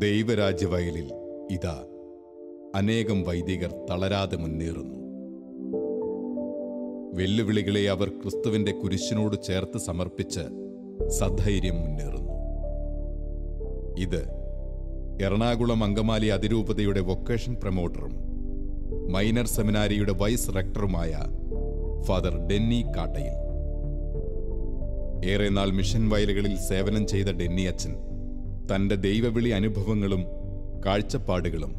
ദൈവരാജ്യവയലിൽ ഇതാ അനേകം വൈദികർ തളരാതെ മുന്നേറുന്നു. വെല്ലുവിളികളെ അവർ ക്രിസ്തുവിന്റെ കുരിശിനോട് ചേർത്ത് സമർപ്പിച്ച് സധൈര്യം മുന്നേറുന്നു. ഇത് എറണാകുളം അങ്കമാലി അതിരൂപതയുടെ വൊക്കേഷൻ പ്രമോട്ടറും മൈനർ സെമിനാരിയുടെ വൈസ് റെക്ടറുമായ ഫാദർ ഡെന്നി കാട്ടയിൽ. ഏറെ നാൾ മിഷൻ വയലുകളിൽ സേവനം ചെയ്ത ഡെന്നി അച്ഛൻ തന്റെ ദൈവവിളി അനുഭവങ്ങളും കാഴ്ചപ്പാടുകളും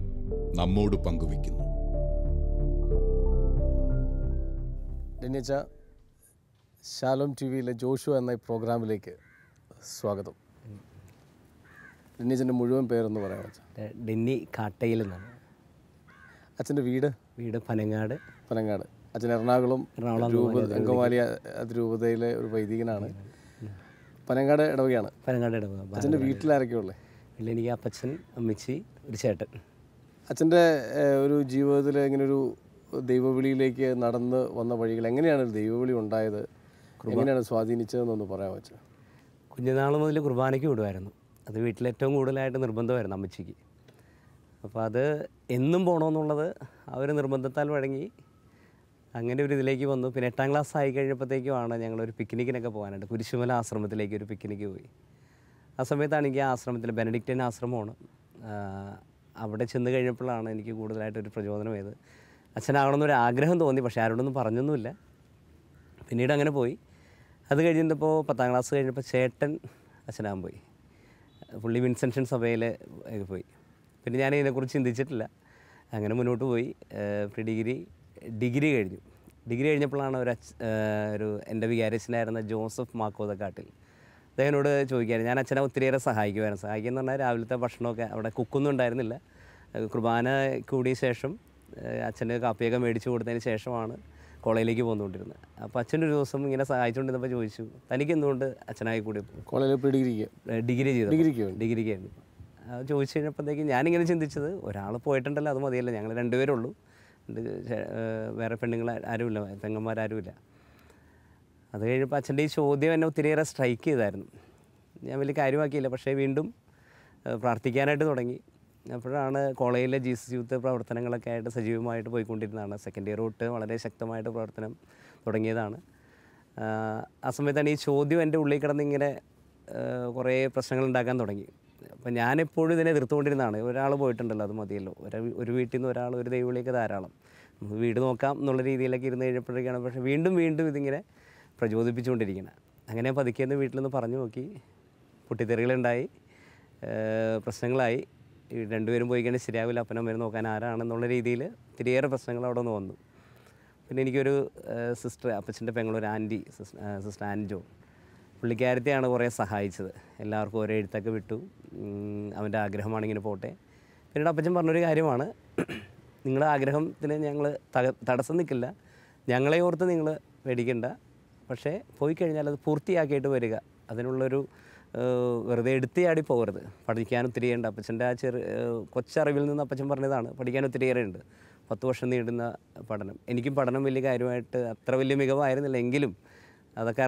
നമ്മോട് പങ്കുവയ്ക്കുന്നു. ഡെന്നിച്ച, ശാലോം ടി വിയിലെ ജോഷു എന്ന പ്രോഗ്രാമിലേക്ക് സ്വാഗതം. ഡെന്നിച്ചൻ്റെ മുഴുവൻ പേരെന്ന് പറയാൻ വെച്ചാൽ? ഡെന്നി കാട്ടയിൽ എന്നാണ്. അച്ഛൻ്റെ വീട് പനങ്ങാട്. അച്ഛൻ എറണാകുളം അങ്കമാലി അതിരൂപതയിലെ ഒരു വൈദികനാണ്. പനങ്ങാട് ഇടവകയാണ്. അച്ഛൻ്റെ വീട്ടിലാരൊക്കെ ഉള്ളത്? വീട്ടിൽ എനിക്ക് അപ്പച്ചൻ, അമ്മച്ചി, ഒരു ചേട്ടൻ. അച്ഛൻ്റെ ഒരു ജീവിതത്തിൽ ഇങ്ങനൊരു ദൈവവിളിയിലേക്ക് നടന്ന് വന്ന വഴികൾ എങ്ങനെയാണ് ദൈവവിളി ഉണ്ടായത്, എങ്ങനെയാണ് സ്വാധീനിച്ചതെന്നൊന്ന് പറയാൻ വെച്ചാൽ? കുഞ്ഞുനാൾ മുതൽ കുർബാനയ്ക്ക് വിടുമായിരുന്നു. അത് വീട്ടിലേറ്റവും കൂടുതലായിട്ട് നിർബന്ധമായിരുന്നു അമ്മച്ചിക്ക്. അപ്പോൾ അത് എന്നും പോകണമെന്നുള്ളത് ആ ഒരു നിർബന്ധത്താൽ വഴങ്ങി അങ്ങനെ ഒരു ഇതിലേക്ക് വന്നു. പിന്നെ 8ാം ക്ലാസ് ആയി കഴിഞ്ഞപ്പോഴത്തേക്കുമാണ് ഞങ്ങളൊരു പിക്നിക്കിനൊക്കെ പോകാനായിട്ട് കുരിശുമല ആശ്രമത്തിലേക്ക് ഒരു പിക്നിക്ക് പോയി. ആ സമയത്താണ് എനിക്ക് ആ ആശ്രമത്തിൽ ബെനഡിക്റ്റൻ ആശ്രമമാണ്. അവിടെ ചെന്ന് കഴിഞ്ഞപ്പോഴാണ് എനിക്ക് കൂടുതലായിട്ടൊരു പ്രചോദനമായത്. അച്ഛനാകണമെന്നൊരു ആഗ്രഹം തോന്നി, പക്ഷേ ആരോടൊന്നും പറഞ്ഞൊന്നുമില്ല. പിന്നീട് അങ്ങനെ പോയി. അത് കഴിഞ്ഞപ്പോൾ 10ാം ക്ലാസ് കഴിഞ്ഞപ്പോൾ ചേട്ടൻ അച്ഛനാകാൻ പോയി. പുള്ളി വിൻസെൻഷൻ സഭയിൽ പോയി. പിന്നെ ഞാൻ ഇതിനെക്കുറിച്ച് ചിന്തിച്ചിട്ടില്ല. അങ്ങനെ മുന്നോട്ട് പോയി. ഡിഗ്രി കഴിഞ്ഞപ്പോഴാണ് ഒരു എൻ്റെ വികാരിയച്ഛനായിരുന്ന ജോസഫ് മാക്കോതക്കാട്ടിൽ അദ്ദേഹത്തിനോട് ചോദിക്കാറ്. ഞാൻ അച്ഛനെ ഒത്തിരിയേറെ സഹായിക്കുമെന്ന് പറഞ്ഞാൽ രാവിലത്തെ ഭക്ഷണമൊക്കെ അവിടെ കുക്കൊന്നും ഉണ്ടായിരുന്നില്ല. കുർബാന കൂടിയ ശേഷം അച്ഛന് കാപ്പിയൊക്കെ മേടിച്ചു കൊടുത്തതിന് ശേഷമാണ് കോളേജിലേക്ക് പോന്നുകൊണ്ടിരുന്നത്. അപ്പോൾ അച്ഛനൊരു ദിവസം ഇങ്ങനെ സഹായിച്ചുകൊണ്ടിരുന്നപ്പോൾ ചോദിച്ചു, തനിക്ക് എന്തുകൊണ്ട് അച്ഛനായി കൂടി? ഡിഗ്രിക്കായിരുന്നു. അത് ചോദിച്ചു കഴിഞ്ഞപ്പോഴത്തേക്ക് ഞാനിങ്ങനെ ചിന്തിച്ചത്, ഒരാൾ പോയിട്ടുണ്ടല്ലോ, അത് മതിയല്ലോ, ഞങ്ങൾ രണ്ടുപേരേ ഉള്ളൂ, വേറെ ആരുമില്ല, പെങ്ങന്മാരാരുമില്ല. അത് കഴിഞ്ഞപ്പോൾ അച്ഛൻ്റെ ഈ ചോദ്യം എന്നെ ഒത്തിരിയേറെ സ്ട്രൈക്ക് ചെയ്തായിരുന്നു. ഞാൻ വലിയ കാര്യമാക്കിയില്ല, പക്ഷേ വീണ്ടും പ്രാർത്ഥിക്കാനായിട്ട് തുടങ്ങി. അപ്പോഴാണ് കോളേജിലെ ജീസസ് യൂത്ത് പ്രവർത്തനങ്ങളൊക്കെ ആയിട്ട് സജീവമായിട്ട് പോയിക്കൊണ്ടിരുന്നതാണ്. സെക്കൻഡ് ഇയർ തൊട്ട് വളരെ ശക്തമായിട്ട് പ്രവർത്തനം തുടങ്ങിയതാണ്. ആ സമയത്താണ് ഈ ചോദ്യം എൻ്റെ ഉള്ളിൽ കിടന്നിങ്ങനെ കുറേ പ്രശ്നങ്ങൾ ഉണ്ടാക്കാൻ തുടങ്ങി. അപ്പം ഞാനെപ്പോഴും ഇതിനെ എതിർത്തുകൊണ്ടിരുന്നതാണ്. ഒരാൾ പോയിട്ടുണ്ടല്ലോ, അത് മതിയല്ലോ, ഒരു വീട്ടിൽ നിന്ന് ഒരാൾ, ഒരു ദൈവവിളിയൊക്കെ ധാരാളം, നമുക്ക് വീട് നോക്കാം എന്നുള്ള രീതിയിലൊക്കെ ഇരുന്ന് കഴിഞ്ഞപ്പോഴേക്കാണ് പക്ഷേ വീണ്ടും ഇതിങ്ങനെ പ്രചോദിപ്പിച്ചുകൊണ്ടിരിക്കുന്നത്. അങ്ങനെ പതുക്കെ വീട്ടിൽ നിന്ന് പറഞ്ഞു നോക്കി, പൊട്ടിത്തെറികളുണ്ടായി, പ്രശ്നങ്ങളായി. രണ്ടുപേരും പോയി കഴിഞ്ഞാൽ ശരിയാവില്ല, അപ്പനമ്മേനെ നോക്കാൻ ആരാണെന്നുള്ള രീതിയിൽ ഒത്തിരിയേറെ പ്രശ്നങ്ങൾ അവിടെ നിന്ന് വന്നു. പിന്നെ എനിക്കൊരു സിസ്റ്റർ, അപ്പച്ചൻ്റെ പെങ്ങളൊരു ആൻറ്റി, സിസ്റ്റർ ആൻജോ, പുള്ളിക്കാരത്തെയാണ് കുറേ സഹായിച്ചത്. എല്ലാവർക്കും ഓരോ എഴുത്തൊക്കെ വിട്ടു. അവൻ്റെ ആഗ്രഹമാണ് ഇങ്ങനെ പോട്ടെ. പിന്നീട് അപ്പച്ചൻ പറഞ്ഞൊരു കാര്യമാണ്, നിങ്ങളുടെ ആഗ്രഹത്തിന് ഞങ്ങൾ തടസ്സം നിൽക്കില്ല, ഞങ്ങളെ ഓർത്ത് നിങ്ങൾ പേടിക്കണ്ട, പക്ഷേ പോയി കഴിഞ്ഞാൽ അത് പൂർത്തിയാക്കിയിട്ട് വരിക. അതിനുള്ളൊരു വെറുതെ എടുത്തിയാടി പോകരുത്. പഠിക്കാൻ ഒത്തിരിയുണ്ട്. അപ്പച്ചൻ്റെ ആ കൊച്ചറിവിൽ നിന്ന് അപ്പച്ചൻ പറഞ്ഞതാണ്, പഠിക്കാൻ ഒത്തിരിയേറെ ഉണ്ട്. 10 വർഷം നീണ്ടുന്ന പഠനം. എനിക്കും പഠനം വലിയ കാര്യമായിട്ട് അത്ര വലിയ മികവായിരുന്നില്ല, എങ്കിലും അതൊക്കെ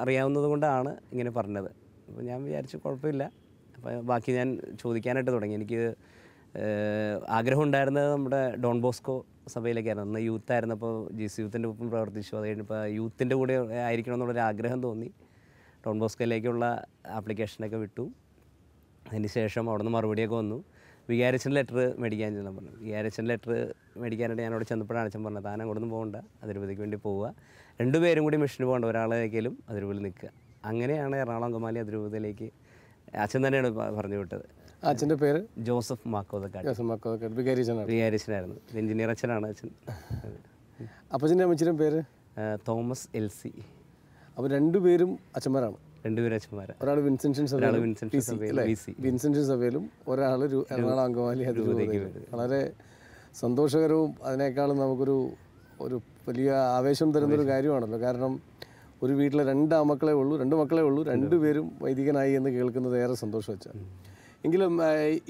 അറിയാവുന്നത് കൊണ്ടാണ് ഇങ്ങനെ പറഞ്ഞത്. അപ്പോൾ ഞാൻ വിചാരിച്ചു കുഴപ്പമില്ല. അപ്പോൾ ബാക്കി ഞാൻ ചോദിക്കാനായിട്ട് തുടങ്ങി. എനിക്ക് ആഗ്രഹം ഉണ്ടായിരുന്നത് നമ്മുടെ ഡോൺ ബോസ്കോ സഭയിലേക്കായിരുന്നു. അന്ന് യൂത്തായിരുന്നപ്പോൾ ജീസ് യൂത്തിൻ്റെ ഒപ്പം പ്രവർത്തിച്ചു. അത് കഴിഞ്ഞപ്പോൾ യൂത്തിൻ്റെ കൂടെ ആയിരിക്കണം എന്നുള്ളൊരു ആഗ്രഹം തോന്നി. ഡോൺ ബോസ്കോയിലേക്കുള്ള ആപ്ലിക്കേഷനൊക്കെ വിട്ടു. അതിന് ശേഷം അവിടെ നിന്ന് മറുപടിയൊക്കെ വന്നു. വികാരിയച്ഛൻ ലെറ്റർ മേടിക്കാൻ ചെന്ന് പറഞ്ഞു. വികാരിയച്ഛൻ ലെറ്റർ മേടിക്കാനായിട്ട് ഞാനവിടെ ചെന്നപ്പോഴാണ് അച്ഛൻ പറഞ്ഞത്, താൻ അങ്ങോട്ടൊന്നും പോകണ്ട, അതിരൂപതയ്ക്ക് വേണ്ടി പോവുക, രണ്ടുപേരും കൂടി മിഷന് പോകേണ്ട, ഒരാളേക്കെങ്കിലും അതിരൂപതയിൽ നിൽക്കുക. അങ്ങനെയാണ് എറണാകുളം അങ്കമാലി അതിരൂപതയിലേക്ക് അച്ഛൻ തന്നെയാണ് പറഞ്ഞു വിട്ടത്. അച്ഛൻ്റെ പേര് ജോസഫ് മാക്കോതക്കാട്. വികാരിയച്ഛനായിരുന്നു. എഞ്ചിനീയർ അച്ഛനാണ് അച്ഛൻ. അപ്പച്ചൻ്റെ അമ്മച്ചിയുടെ പേര് തോമസ് എൽസി. അപ്പോൾ രണ്ടുപേരും അച്ഛന്മാരാണ്? രണ്ടുപേരും അച്ഛന്മാരാണ്. ഒരാൾ വിൻസെൻഷൻ സഭയിലും ഒരാൾ എറണാകുളം അങ്കമാലി അതിരൂപതയിലും. വളരെ സന്തോഷകരവും അതിനേക്കാളും നമുക്കൊരു വലിയ ആവേശം തരുന്നൊരു കാര്യമാണല്ലോ. കാരണം ഒരു വീട്ടിലെ രണ്ട് മക്കളേ ഉള്ളൂ, രണ്ടുപേരും വൈദികനായി എന്ന് കേൾക്കുന്നത് ഏറെ സന്തോഷം വെച്ചാൽ. എങ്കിലും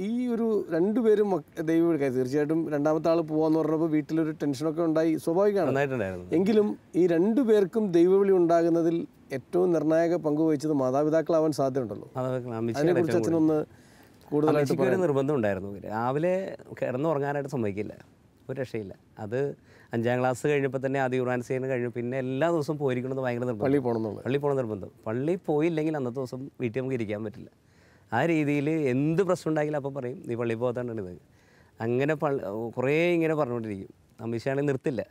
ഈ ഒരു രണ്ടുപേരും ദൈവവിളിക്കായി തീർച്ചയായിട്ടും രണ്ടാമത്തെ ആൾ പോകാമെന്ന് പറഞ്ഞപ്പോൾ വീട്ടിലൊരു ടെൻഷനൊക്കെ ഉണ്ടായി, സ്വാഭാവികമാണ്. എങ്കിലും ഈ രണ്ടുപേർക്കും ദൈവവിളി ഉണ്ടാകുന്നതിൽ ഏറ്റവും നിർണായക പങ്ക് വഹിച്ചത് മാതാപിതാക്കളാവാൻ സാധ്യതയുണ്ടല്ലോ. അതിനെക്കുറിച്ച് അച്ഛനൊന്ന് കൂടുതലായിട്ട് അമ്മച്ചിക്ക് ഒരു നിർബന്ധം ഉണ്ടായിരുന്നു. രാവിലെ കിടന്നുറങ്ങാനായിട്ട് സമ്മതിക്കില്ല, ഒരു രക്ഷയില്ല. അത് 5ാം ക്ലാസ് കഴിഞ്ഞപ്പോൾ തന്നെ ആദ്യ ഖുർആൻ ചെയ്യുന്നത് കഴിഞ്ഞു. പിന്നെ എല്ലാ ദിവസവും പോയിരിക്കണമെന്ന് ഭയങ്കര നിർബന്ധം. പള്ളിയിൽ പോകണം എന്നുള്ളത്. പള്ളിയിൽ പോകണം നിർബന്ധം. പള്ളിയിൽ പോയില്ലെങ്കിൽ അന്നത്തെ ദിവസം വീട്ടിൽ നമുക്ക് ഇരിക്കാൻ പറ്റില്ല. ആ രീതിയിൽ എന്ത് പ്രശ്നം ഉണ്ടായെങ്കിലും അപ്പം പറയും നീ പള്ളിയിൽ പോകാത്തതാണിത്. അങ്ങനെ കുറേ ഇങ്ങനെ പറഞ്ഞുകൊണ്ടിരിക്കും. അമ്മച്ചിയാണെങ്കിൽ നിർത്തില്ല.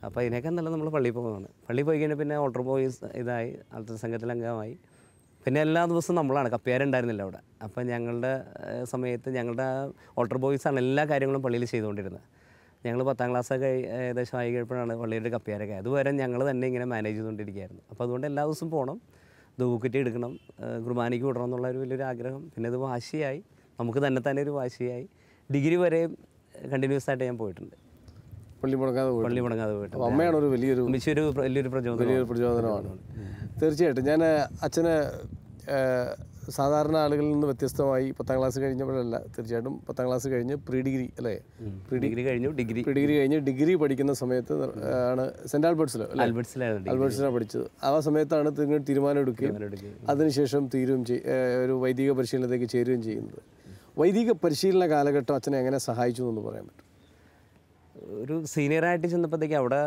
അപ്പോൾ ഇതിനേക്കാൾ നല്ലത് നമ്മൾ പള്ളിയിൽ പോകുന്നതാണ്. പള്ളിയിൽ പോയി കഴിഞ്ഞാൽ പിന്നെ ഓൾട്ടർ ബോയ്സ് ഇതായി, ആൾട്ടർ സംഘത്തിൽ അംഗമായി. പിന്നെ എല്ലാ ദിവസവും നമ്മളാണ്, കപ്പ്യാരുണ്ടായിരുന്നില്ല അവിടെ. അപ്പം ഞങ്ങളുടെ സമയത്ത് ഞങ്ങളുടെ ഓൾട്ടർ ബോയ്സാണ് എല്ലാ കാര്യങ്ങളും പള്ളിയിൽ ചെയ്തുകൊണ്ടിരുന്നത്. ഞങ്ങൾ 10ാം ക്ലാസ്സൊക്കെ ഏകദേശം ആയി കഴിയുമ്പോഴാണ് പള്ളിയുടെ കപ്പ്യാരൊക്കെ. അതുവരെ ഞങ്ങൾ തന്നെ ഇങ്ങനെ മാനേജ് ചെയ്തുകൊണ്ടിരിക്കുകയായിരുന്നു. അപ്പോൾ അതുകൊണ്ട് എല്ലാ ദിവസവും പോകണം, ധൂക്കുറ്റി എടുക്കണം, കുർബാനയ്ക്ക് വിടണം എന്നുള്ള ഒരു വലിയൊരു ആഗ്രഹം. പിന്നെ ഇത് വാശിയായി, നമുക്ക് തന്നെ ഒരു വാശിയായി. ഡിഗ്രി വരെ കണ്ടിന്യൂസ് ആയിട്ട് ഞാൻ പോയിട്ടുണ്ട്. പള്ളി മുടങ്ങാതെ പോയിട്ടുണ്ട്. അമ്മയാണ് ഒരു വലിയൊരു വലിയൊരു പ്രചോദനമാണ്. തീർച്ചയായിട്ടും ഞാൻ അച്ഛന് സാധാരണ ആളുകളിൽ നിന്ന് വ്യത്യസ്തമായി 10ാം ക്ലാസ് കഴിഞ്ഞപ്പോഴല്ല, തീർച്ചയായിട്ടും 10ാം ക്ലാസ് കഴിഞ്ഞ് പ്രീ ഡിഗ്രി അല്ലേ, പ്രീ ഡിഗ്രി കഴിഞ്ഞ് ഡിഗ്രി പഠിക്കുന്ന സമയത്ത് ആണ് സെൻറ്റ് ആൽബർട്ട്സിലാണ് പഠിച്ചത്. ആ സമയത്താണ് നിങ്ങൾ തീരുമാനം എടുക്കുകയും അതിനുശേഷം ഒരു വൈദിക പരിശീലനത്തിലേക്ക് ചേരുകയും ചെയ്യുന്നത്. വൈദിക പരിശീലന കാലഘട്ടം അച്ഛനെ എങ്ങനെ സഹായിച്ചു എന്ന് പറയാൻ പറ്റും? ഒരു സീനിയറായിട്ട് ചെന്നപ്പോഴത്തേക്ക് അവിടെ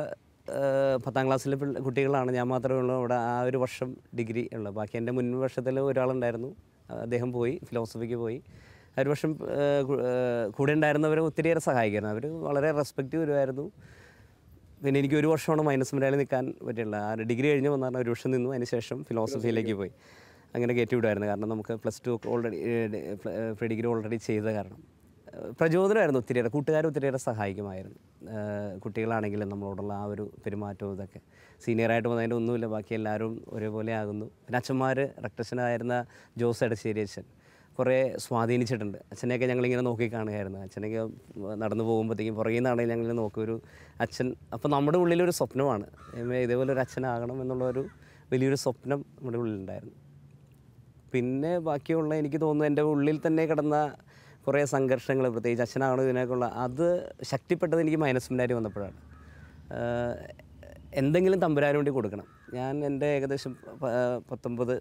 10ാം ക്ലാസ്സിലെ കുട്ടികളാണ്, ഞാൻ മാത്രമേ ഉള്ളൂ അവിടെ ആ ഒരു വർഷം ഡിഗ്രി ഉള്ളത്. ബാക്കി എൻ്റെ മുൻ വർഷത്തിൽ ഒരാളുണ്ടായിരുന്നു, അദ്ദേഹം പോയി, ഫിലോസഫിക്ക് പോയി. ആ ഒരു വർഷം കൂടെ ഉണ്ടായിരുന്നവരെ ഒത്തിരിയേറെ സഹായിക്കായിരുന്നു. അവർ വളരെ റെസ്പെക്റ്റ് വരുമായിരുന്നു. പിന്നെ എനിക്ക് ഒരു വർഷമാണ് മൈനസ് മലയാളി നിൽക്കാൻ പറ്റില്ല. ആ ഡിഗ്രി കഴിഞ്ഞ് വന്നാൽ ഒരു വർഷം നിന്നു, അതിന് ശേഷം ഫിലോസഫിയിലേക്ക് പോയി. അങ്ങനെ കയറ്റി വിടുമായിരുന്നു. കാരണം നമുക്ക് +2 ഓൾറെഡി പ്രീ ഡിഗ്രി ഓൾറെഡി ചെയ്ത കാരണം പ്രചോദനമായിരുന്നു. ഒത്തിരിയേറെ കൂട്ടുകാർ ഒത്തിരിയേറെ സഹായിക്കുമായിരുന്നു. കുട്ടികളാണെങ്കിലും നമ്മളോടുള്ള ആ ഒരു പെരുമാറ്റവും ഇതൊക്കെ. സീനിയറായിട്ട് വന്നതിൻ്റെ ഒന്നുമില്ല, ബാക്കി എല്ലാവരും ഒരേപോലെ ആകുന്നു. പിന്നെ അച്ഛന്മാർ റക്ടശനായിരുന്ന ജോസ് എടശ്ശേരി അച്ഛൻ കുറേ സ്വാധീനിച്ചിട്ടുണ്ട്. അച്ഛനെയൊക്കെ ഞങ്ങളിങ്ങനെ നോക്കി കാണുകയായിരുന്നു. അച്ഛനൊക്കെ നടന്നു പോകുമ്പോഴത്തേക്കും പുറകിൽ നിന്നാണെങ്കിൽ ഞങ്ങളിങ്ങനെ നോക്കി ഒരു അച്ഛൻ. അപ്പോൾ നമ്മുടെ ഉള്ളിലൊരു സ്വപ്നമാണ് ഇതേപോലെ ഒരു അച്ഛനാകണം എന്നുള്ളൊരു വലിയൊരു സ്വപ്നം നമ്മുടെ ഉള്ളിലുണ്ടായിരുന്നു. പിന്നെ ബാക്കിയുള്ള എനിക്ക് തോന്നുന്നു എൻ്റെ ഉള്ളിൽ തന്നെ കിടന്ന കുറേ സംഘർഷങ്ങൾ, പ്രത്യേകിച്ച് അച്ഛനാകണം ഇതിനൊക്കെയുള്ള അത് ശക്തിപ്പെട്ടത് എനിക്ക് മൈനസ് മിനാരി വന്നപ്പോഴാണ്. എന്തെങ്കിലും തമ്പുരാന് വേണ്ടി കൊടുക്കണം. ഞാൻ എൻ്റെ ഏകദേശം 19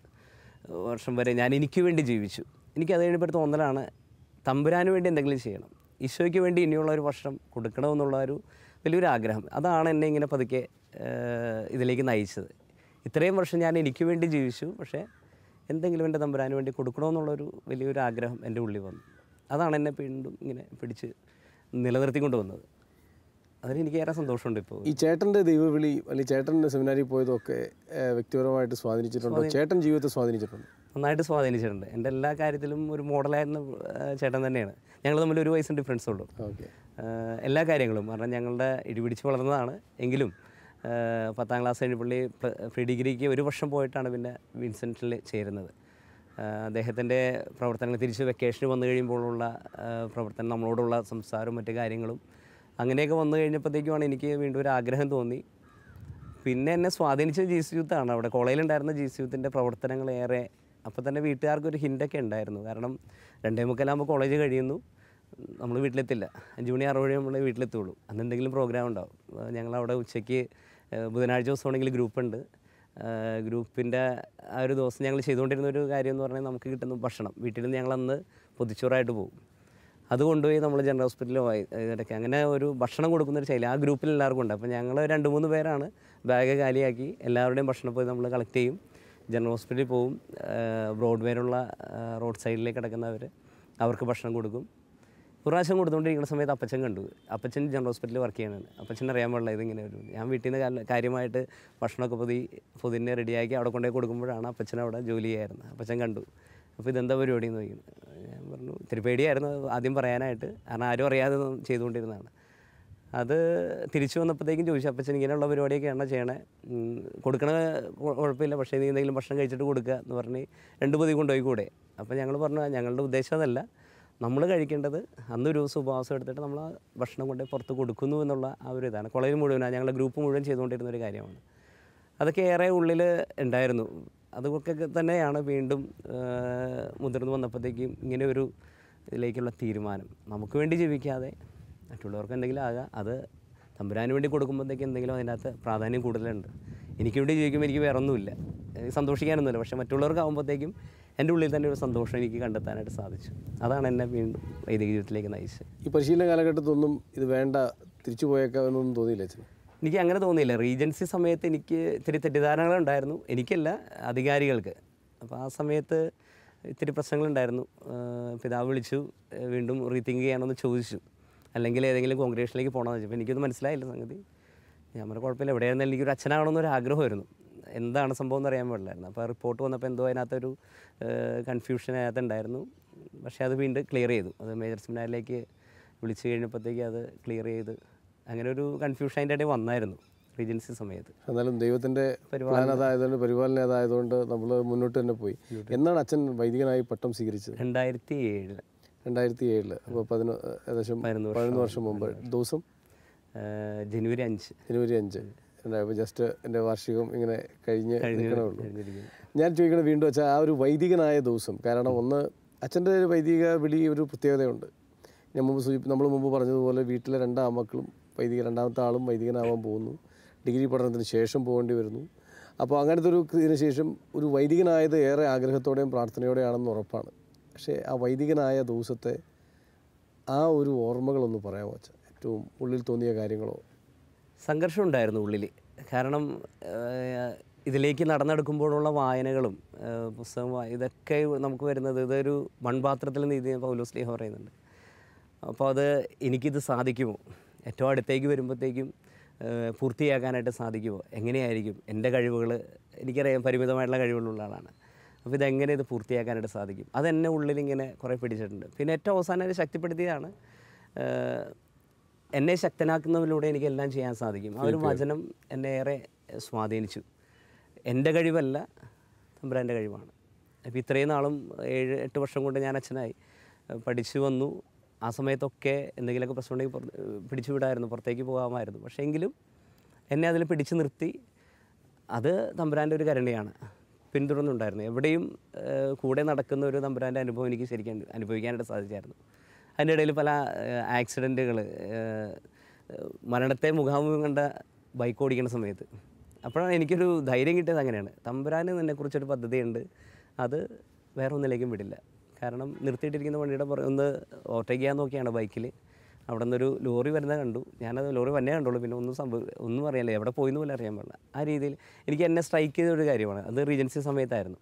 വർഷം വരെ ഞാൻ എനിക്ക് വേണ്ടി ജീവിച്ചു. എനിക്കത് കഴിഞ്ഞപ്പോൾ തോന്നലാണ് തമ്പുരാന് വേണ്ടി എന്തെങ്കിലും ചെയ്യണം, ഈശോയ്ക്ക് വേണ്ടി ഇനിയുള്ള ഒരു വർഷം കൊടുക്കണമെന്നുള്ള ഒരു വലിയൊരു ആഗ്രഹം. അതാണ് എന്നെ ഇങ്ങനെ പതുക്കെ ഇതിലേക്ക് നയിച്ചത്. ഇത്രയും വർഷം ഞാൻ എനിക്ക് വേണ്ടി ജീവിച്ചു, പക്ഷേ എന്തെങ്കിലും എൻ്റെ തമ്പുരാന് വേണ്ടി കൊടുക്കണമെന്നുള്ളൊരു വലിയൊരു ആഗ്രഹം എൻ്റെ ഉള്ളിൽ വന്നു. അതാണ് എന്നെ വീണ്ടും ഇങ്ങനെ പിടിച്ച് നിലനിർത്തിക്കൊണ്ട് വന്നത്. അതിന് എനിക്ക് ഏറെ സന്തോഷമുണ്ട്. ഇപ്പോൾ ഈ ചേട്ടൻ്റെ ദൈവവിളി അല്ലെങ്കിൽ ചേട്ടൻ്റെ സെമിനാരിൽ പോയതൊക്കെ വ്യക്തിപരമായിട്ട് സ്വാധീനിച്ചിട്ടുണ്ടോ? ചേട്ടൻ ജീവിതത്തെ സ്വാധീനിച്ചിട്ടുണ്ട്? നന്നായിട്ട് സ്വാധീനിച്ചിട്ടുണ്ട്. എൻ്റെ എല്ലാ കാര്യത്തിലും ഒരു മോഡലായിരുന്ന ചേട്ടൻ തന്നെയാണ്. ഞങ്ങൾ തമ്മിൽ 1 വയസ്സിന് ഡിഫറൻസ് ഉള്ളൂ. എല്ലാ കാര്യങ്ങളും കാരണം ഞങ്ങളുടെ ഇടിപിടിച്ച് വളർന്നതാണ്. എങ്കിലും 10ാം ക്ലാസ് കഴിഞ്ഞ് പുള്ളി പ്രീ ഡിഗ്രിക്ക് 1 വർഷം പോയിട്ടാണ് പിന്നെ വിൻസെൻറ്റിൽ ചേരുന്നത്. അദ്ദേഹത്തിൻ്റെ പ്രവർത്തനങ്ങൾ തിരിച്ച് വെക്കേഷന് വന്നു കഴിയുമ്പോഴുള്ള പ്രവർത്തനം, നമ്മളോടുള്ള സംസാരവും മറ്റു കാര്യങ്ങളും അങ്ങനെയൊക്കെ വന്നു കഴിഞ്ഞപ്പോഴത്തേക്കുമാണ് എനിക്ക് വീണ്ടും ഒരു ആഗ്രഹം തോന്നി. പിന്നെ എന്നെ സ്വാധീനിച്ച GC യൂത്താണ്. അവിടെ കോളേജിലുണ്ടായിരുന്ന GC യൂത്തിൻ്റെ പ്രവർത്തനങ്ങൾ ഏറെ. അപ്പോൾ തന്നെ വീട്ടുകാർക്കൊരു ഹിൻ്റൊക്കെ ഉണ്ടായിരുന്നു. കാരണം 2:45 കോളേജ് കഴിയുന്നു, നമ്മൾ വീട്ടിലെത്തില്ല. 5 മണി 6 മണി നമ്മൾ വീട്ടിലെത്തുള്ളൂ. അന്ന് എന്തെങ്കിലും പ്രോഗ്രാം ഉണ്ടാവും. ഞങ്ങളവിടെ ഉച്ചയ്ക്ക് ബുധനാഴ്ച ദിവസമാണെങ്കിൽ ഗ്രൂപ്പുണ്ട്. ഗ്രൂപ്പിൻ്റെ ആ ഒരു ദിവസം ഞങ്ങൾ ചെയ്തുകൊണ്ടിരുന്ന ഒരു കാര്യം എന്ന് പറഞ്ഞാൽ നമുക്ക് കിട്ടുന്ന ഭക്ഷണം വീട്ടിൽ നിന്ന് ഞങ്ങളന്ന് പൊതിച്ചോറായിട്ട് പോകും. അത് കൊണ്ടുപോയി നമ്മൾ ജനറൽ ഹോസ്പിറ്റലിലോ ഇതൊക്കെ അങ്ങനെ ഒരു ഭക്ഷണം കൊടുക്കുന്നൊരു ശൈലി ആ ഗ്രൂപ്പിൽ എല്ലാവർക്കും ഉണ്ട്. അപ്പോൾ ഞങ്ങൾ 2-3 പേരാണ് ബാഗ് കാലിയാക്കി എല്ലാവരുടെയും ഭക്ഷണം പോയി നമ്മൾ കളക്ട് ചെയ്യും. ജനറൽ ഹോസ്പിറ്റലിൽ പോവും. ബ്രോഡ്വേയിലുള്ള റോഡ് സൈഡിലേക്ക് കിടക്കുന്നവർ അവർക്ക് ഭക്ഷണം കൊടുക്കും. ഒരു പ്രാവശ്യം കൊടുത്തുകൊണ്ടിരിക്കുന്ന സമയത്ത് അപ്പച്ചൻ കണ്ടു. അപ്പച്ചൻ ജനറൽ ഹോസ്പിറ്റലിൽ വർക്ക് ചെയ്യണതാണ്. അപ്പച്ചൻ അറിയാൻ പാടില്ല ഇതിങ്ങനെ ഒരു ഞാൻ വീട്ടിൽ നിന്ന് കാര്യമായിട്ട് ഭക്ഷണമൊക്കെ പൊതിനെ റെഡിയാക്കി അവിടെ കൊണ്ടുപോയി കൊടുക്കുമ്പോഴാണ് അപ്പച്ചൻ അവിടെ ജോലി ചെയ്യായിരുന്നത്. അപ്പച്ചൻ കണ്ടു. അപ്പോൾ ഇതെന്താ പരിപാടി എന്ന് ചോദിക്കുന്നത്. ഞാൻ പറഞ്ഞു ഇത്തിരി പേടിയായിരുന്നു ആദ്യം പറയാനായിട്ട്, കാരണം ആരും അറിയാതെ ചെയ്തുകൊണ്ടിരുന്നതാണ്. അത് തിരിച്ചു വന്നപ്പോഴത്തേക്കും ചോദിച്ചു അപ്പച്ചൻ ഇങ്ങനെയുള്ള പരിപാടിയൊക്കെയാണോ ചെയ്യണേ, കൊടുക്കണ കുഴപ്പമില്ല, പക്ഷേ നീ എന്തെങ്കിലും ഭക്ഷണം കഴിച്ചിട്ട് കൊടുക്കുക എന്ന് പറഞ്ഞ് 2 പൊതി കൊണ്ടുപോയി കൂടെ. അപ്പോൾ ഞങ്ങൾ പറഞ്ഞു ഞങ്ങളുടെ ഉദ്ദേശം അതല്ല, നമ്മൾ കഴിക്കേണ്ടത് അന്നൊരു ദിവസം ഉപവാസം എടുത്തിട്ട് നമ്മൾ ആ ഭക്ഷണം കൊണ്ട് പുറത്ത് കൊടുക്കുന്നു എന്നുള്ള ആ ഒരു ഇതാണ്. കോളേജ് മുഴുവനാണ് ഞങ്ങളുടെ ഗ്രൂപ്പ് മുഴുവൻ ചെയ്തുകൊണ്ടിരുന്നൊരു കാര്യമാണ്. അതൊക്കെ ഏറെ ഉള്ളിൽ ഉണ്ടായിരുന്നു. അതൊക്കെ തന്നെയാണ് വീണ്ടും മുതിർന്നു വന്നപ്പോഴത്തേക്കും ഇങ്ങനെ ഒരു ഇതിലേക്കുള്ള തീരുമാനം. നമുക്ക് വേണ്ടി ജീവിക്കാതെ മറ്റുള്ളവർക്ക് എന്തെങ്കിലും ആകാം, അത് തമ്പുരാന് വേണ്ടി കൊടുക്കുമ്പോഴത്തേക്ക് എന്തെങ്കിലും അതിനകത്ത് പ്രാധാന്യം കൂടുതലുണ്ട്. എനിക്ക് വേണ്ടി ജീവിക്കുമ്പോൾ എനിക്ക് വേറെ ഒന്നുമില്ല, സന്തോഷിക്കാനൊന്നുമില്ല. പക്ഷേ മറ്റുള്ളവർക്കാകുമ്പോഴത്തേക്കും എൻ്റെ ഉള്ളിൽ തന്നെ ഒരു സന്തോഷം എനിക്ക് കണ്ടെത്താനായിട്ട് സാധിച്ചു. അതാണ് എന്നെ വീണ്ടും വൈദിക ജീവിതത്തിലേക്ക് നയിച്ചത്. ഈ പരിശീലന കാലഘട്ടത്തൊന്നും ഇത് വേണ്ട, തിരിച്ചു പോയേക്കാമെന്നൊന്നും തോന്നിയില്ല അച്ഛന്? എനിക്ക് അങ്ങനെ തോന്നിയില്ല. റീജൻസി സമയത്ത് എനിക്ക് ഇത്തിരി തെറ്റിദ്ധാരണകളുണ്ടായിരുന്നു, എനിക്കല്ല അധികാരികൾക്ക്. അപ്പോൾ ആ സമയത്ത് ഇത്തിരി പ്രശ്നങ്ങളുണ്ടായിരുന്നു. പിതാവ് വിളിച്ചു, വീണ്ടും റീതിങ്ക് ചെയ്യാമെന്ന് ചോദിച്ചു, അല്ലെങ്കിൽ ഏതെങ്കിലും കോൺഗ്രേഷനിലേക്ക് പോകണമെന്ന് വെച്ചപ്പോൾ എനിക്കൊന്നും മനസ്സിലായില്ല സംഗതി. ഞാൻ പറഞ്ഞ കുഴപ്പമില്ല, എവിടെയായിരുന്നു എനിക്കൊരു അച്ഛനാകണമെന്നൊരു ആഗ്രഹമായിരുന്നു, എന്താണ് സംഭവം എന്ന് അറിയാൻ പാടില്ലായിരുന്നു. അപ്പോൾ റിപ്പോർട്ട് വന്നപ്പോൾ എന്തോ അതിനകത്തൊരു കൺഫ്യൂഷൻ അതിനകത്തുണ്ടായിരുന്നു. പക്ഷേ അത് വീണ്ടും ക്ലിയർ ചെയ്തു. അത് മേജർ സെമിനാറിലേക്ക് വിളിച്ചു കഴിഞ്ഞപ്പോഴത്തേക്ക് അത് ക്ലിയർ ചെയ്ത്, അങ്ങനെ ഒരു കൺഫ്യൂഷൻ അതിൻ്റെ ഇടയിൽ വന്നായിരുന്നു റീജൻസി സമയത്ത്. എന്നാലും ദൈവത്തിൻ്റെ പ്ലാൻ അതായതുകൊണ്ട്, പരിപാലന അതായതുകൊണ്ട് നമ്മൾ മുന്നോട്ട് തന്നെ പോയി. എന്നാണ് അച്ഛൻ വൈദികനായി പട്ടം സ്വീകരിച്ചത്? 2007. 2007. അപ്പോൾ ഏകദേശം 11 വർഷം മുമ്പ്. ദിവസം ജനുവരി 5. ജനുവരി 5. അപ്പോൾ ജസ്റ്റ് എൻ്റെ വാർഷികം ഇങ്ങനെ നിൽക്കണേ ഉള്ളൂ. ഞാൻ ചോദിക്കണത് വീണ്ടും അച്ഛൻ ആ ഒരു വൈദികനായ ദിവസം, കാരണം ഒന്ന് അച്ഛൻ്റെ ഒരു വൈദിക വിളി ഒരു പ്രത്യേകതയുണ്ട്. നമ്മൾ മുമ്പ് പറഞ്ഞതുപോലെ വീട്ടിലെ 2 ആമക്കളും രണ്ടാമത്തെ ആളും വൈദികനാവാൻ പോകുന്നു. ഡിഗ്രി പഠനത്തിന് ശേഷം പോകേണ്ടി വരുന്നു. അപ്പോൾ അങ്ങനത്തെ ഇതിന് ശേഷം ഒരു വൈദികനായത് ഏറെ ആഗ്രഹത്തോടെയും പ്രാർത്ഥനയോടെയാണെന്ന് ഉറപ്പാണ്. പക്ഷേ ആ വൈദികനായ ദിവസത്തെ ആ ഒരു ഓർമ്മകളൊന്ന് പറയാമോ അച്ഛൻ? ഏറ്റവും ഉള്ളിൽ തോന്നിയ കാര്യങ്ങളോ? സംഘർഷം ഉണ്ടായിരുന്നു ഉള്ളിൽ. കാരണം ഇതിലേക്ക് നടന്നെടുക്കുമ്പോഴുള്ള വായനകളും പുസ്തകം ഇതൊക്കെ നമുക്ക് വരുന്നത് ഇതൊരു മൺപാത്രത്തിൽ നിന്ന് പൗലോസ് ശ്ലീഹ പറയുന്നുണ്ട്. അപ്പോൾ അത് എനിക്കിത് സാധിക്കുമോ, ഏറ്റവും അടുത്തേക്ക് വരുമ്പോഴത്തേക്കും പൂർത്തിയാക്കാനായിട്ട് സാധിക്കുമോ, എങ്ങനെയായിരിക്കും എൻ്റെ കഴിവുകൾ, എനിക്കറിയാം പരിമിതമായിട്ടുള്ള കഴിവുകളുള്ള ആളാണ്. അപ്പോൾ ഇതെങ്ങനെ ഇത് പൂർത്തിയാക്കാനായിട്ട് സാധിക്കും, അതെന്നെ ഉള്ളിലിങ്ങനെ കുറേ പിടിച്ചിട്ടുണ്ട്. പിന്നെ ഏറ്റവും അവസാനം അത് ശക്തിപ്പെടുത്തിയതാണ്, എന്നെ ശക്തനാക്കുന്നതിലൂടെ എനിക്കെല്ലാം ചെയ്യാൻ സാധിക്കും. ആ ഒരു വചനം എന്നെ ഏറെ സ്വാധീനിച്ചു. എൻ്റെ കഴിവല്ല, തമ്പുരാൻ്റെ കഴിവാണ്. അപ്പോൾ ഇത്രയും നാളും 7-8 വർഷം കൊണ്ട് ഞാൻ അച്ഛനായി പഠിച്ചു വന്നു. ആ സമയത്തൊക്കെ എന്തെങ്കിലുമൊക്കെ പ്രശ്നം ഉണ്ടെങ്കിൽ പിടിച്ചു വിടായിരുന്നു, പുറത്തേക്ക് പോകാമായിരുന്നു. പക്ഷേ എങ്കിലും എന്നെ അതിൽ പിടിച്ചു നിർത്തി. അത് തമ്പുരാൻ്റെ ഒരു കരുണയാണ്. പിന്തുടർന്നുണ്ടായിരുന്നു. എവിടെയും കൂടെ നടക്കുന്ന ഒരു തമ്പുരാൻ്റെ അനുഭവം എനിക്ക് ശരിക്കും അനുഭവിക്കാനായിട്ട് സാധിച്ചായിരുന്നു. അതിൻ്റെ ഇടയിൽ പല ആക്സിഡൻറ്റുകൾ, മരണത്തെ മുഖാമുഖം കണ്ട ബൈക്ക് ഓടിക്കുന്ന സമയത്ത്, അപ്പോഴാണ് എനിക്കൊരു ധൈര്യം കിട്ടിയത്. അങ്ങനെയാണ് തമ്പുരാന് എന്നെക്കുറിച്ചൊരു പദ്ധതിയുണ്ട്, അത് വേറെ ഒന്നിലേക്കും വിടില്ല. കാരണം നിർത്തിയിട്ടിരിക്കുന്ന വണ്ടിയുടെ ഒന്ന് ഓവർടേക്ക് ചെയ്യാൻ നോക്കിയാണ് ബൈക്കിൽ, അവിടെ നിന്നൊരു ലോറി വരുന്നത് കണ്ടു. ഞാനത് ലോറി വന്നേ കണ്ടുള്ളൂ, പിന്നെ ഒന്നും അറിയാനില്ല, എവിടെ പോയിന്ന് പോലും അറിയാൻ പാടില്ല. ആ രീതിയിൽ എനിക്ക് എന്നെ സ്ട്രൈക്ക് ചെയ്തൊരു കാര്യമാണ്. അത് റീജൻസി സമയത്തായിരുന്നു.